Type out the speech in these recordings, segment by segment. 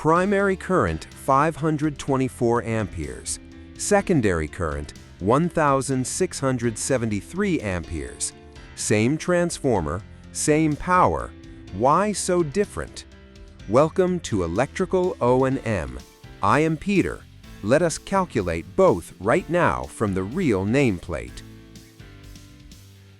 Primary current 524 amperes. Secondary current 1673 amperes. Same transformer, same power. Why so different? Welcome to Electrical O&M. I am Peter. Let us calculate both right now from the real nameplate.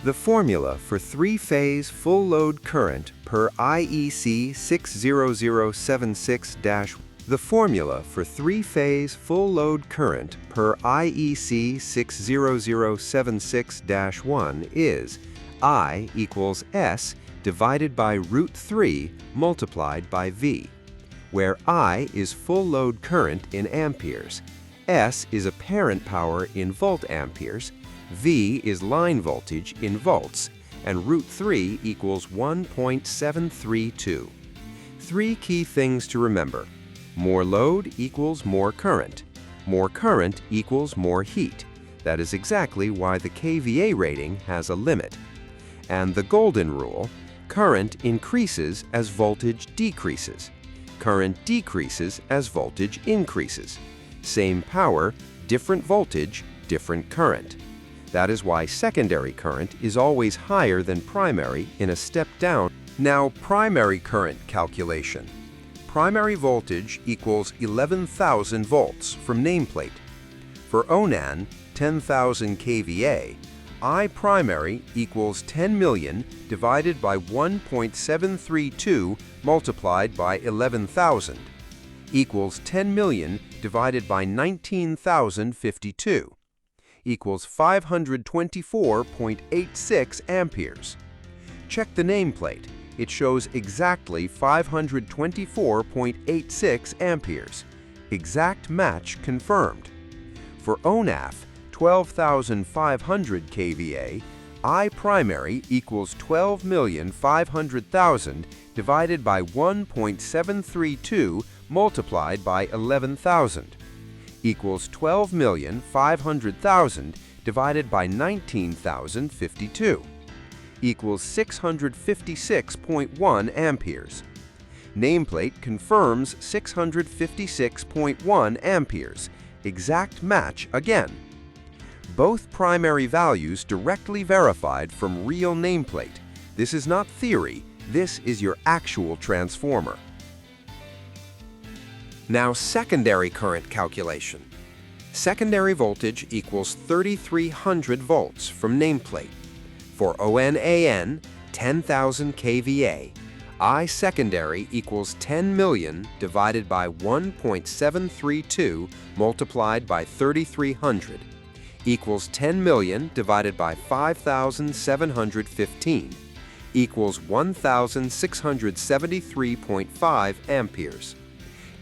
The formula for three-phase full-load current per IEC 60076- The formula for three-phase full-load current per IEC 60076-1 is I equals S divided by root 3 multiplied by V, where I is full-load current in amperes, S is apparent power in volt-amperes, V is line voltage in volts, and root 3 equals 1.732. Three key things to remember. More load equals more current. More current equals more heat. That is exactly why the kVA rating has a limit. And the golden rule, current increases as voltage decreases. Current decreases as voltage increases. Same power, different voltage, different current. That is why secondary current is always higher than primary in a step down. Now, primary current calculation. Primary voltage equals 11,000 volts from nameplate. For ONAN, 10,000 kVA, I primary equals 10 million divided by 1.732 multiplied by 11,000 equals 10 million divided by 19,052 equals 524.86 amperes. Check the nameplate. It shows exactly 524.86 amperes. Exact match confirmed. For ONAF, 12,500 kVA, I primary equals 12,500,000 divided by 1.732 multiplied by 11,000 equals 12,500,000 divided by 19,052 equals 656.1 amperes. Nameplate confirms 656.1 amperes. Exact match again. Both primary values directly verified from real nameplate. This is not theory, this is your actual transformer. Now secondary current calculation. Secondary voltage equals 3,300 volts from nameplate. For ONAN, 10,000 kVA, I secondary equals 10 million divided by 1.732 multiplied by 3,300 equals 10 million divided by 5,715 equals 1,673.5 amperes.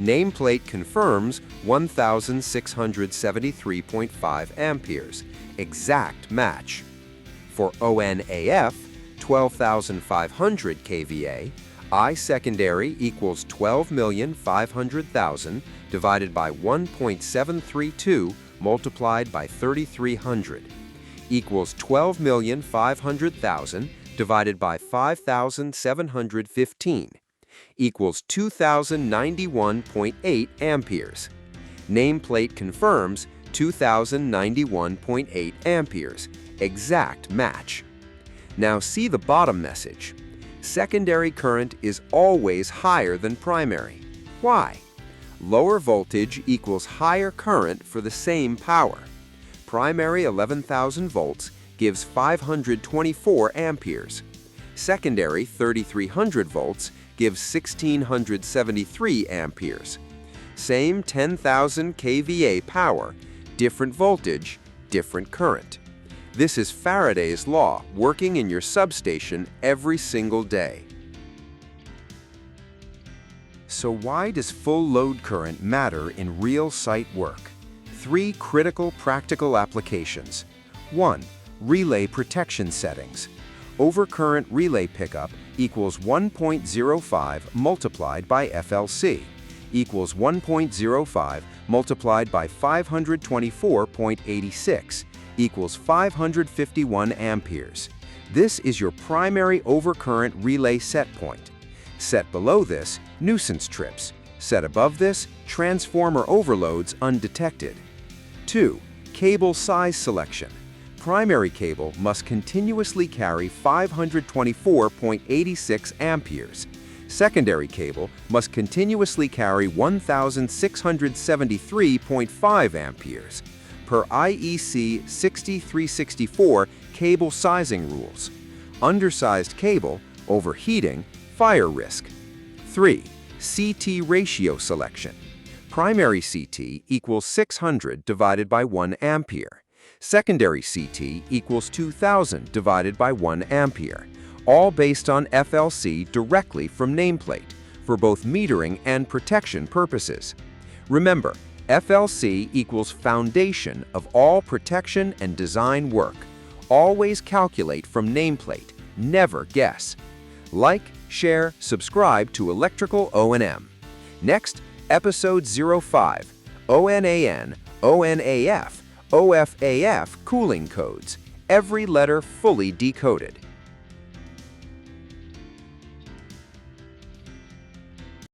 Nameplate confirms 1,673.5 amperes. Exact match. For ONAF, 12,500 kVA, I secondary equals 12,500,000 divided by 1.732 multiplied by 3,300 equals 12,500,000 divided by 5,715 equals 2,091.8 amperes. Nameplate confirms 2,091.8 amperes. Exact match. Now see the bottom message. Secondary current is always higher than primary. Why? Lower voltage equals higher current for the same power. Primary 11,000 volts gives 524 amperes. Secondary 3,300 volts gives 1,673 amperes. Same 10,000 kVA power, different voltage, different current. This is Faraday's law working in your substation every single day. So why does full load current matter in real site work? Three critical practical applications. 1. Relay protection settings. Overcurrent relay pickup equals 1.05 multiplied by FLC equals 1.05 multiplied by 524.86 equals 551 amperes. This is your primary overcurrent relay set point. Set below this, nuisance trips. Set above this, transformer overloads undetected. 2. Cable size selection. Primary cable must continuously carry 524.86 amperes. Secondary cable must continuously carry 1,673.5 amperes, per IEC 6364 cable sizing rules. Undersized cable, overheating, fire risk. 3. CT ratio selection. Primary CT equals 600 divided by 1 ampere. Secondary CT equals 2000 divided by 1 ampere, all based on FLC directly from nameplate, for both metering and protection purposes. Remember, FLC equals foundation of all protection and design work. Always calculate from nameplate, never guess. Like, share, subscribe to Electrical O&M. Next, Episode 05, ONAN, ONAF, OFAF cooling codes, every letter fully decoded.